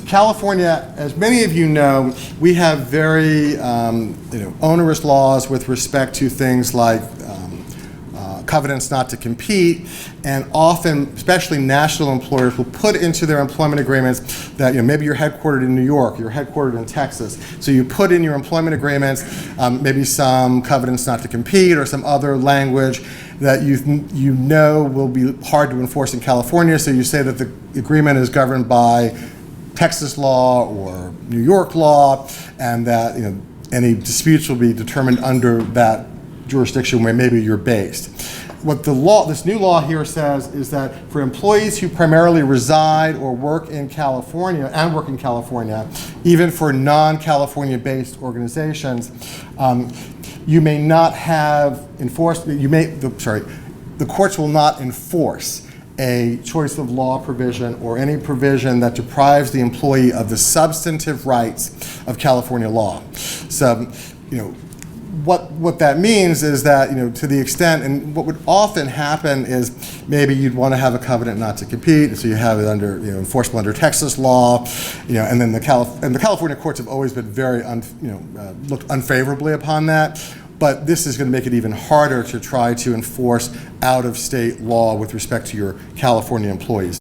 California, as many of you know, we have very onerous laws with respect to things like covenants not to compete, and often, especially national employers, will put into their employment agreements that maybe you're headquartered in New York, you're headquartered in Texas, so you put in your employment agreements maybe some covenants not to compete or some other language that you know will be hard to enforce in California, so you say that the agreement is governed by Texas law or New York law, and that any disputes will be determined under that jurisdiction where maybe you're based. What this new law here says is that for employees who primarily reside or work in California, even for non-California based organizations, you may not have enforcement, the courts will not enforce a choice of law provision or any provision that deprives the employee of the substantive rights of California law. So, what that means is that, to the extent, and what would often happen is maybe you'd want to have a covenant not to compete, so you have it under, enforceable under Texas law, and then the California courts have always been very, looked unfavorably upon that. But this is going to make it even harder to try to enforce out-of-state law with respect to your California employees.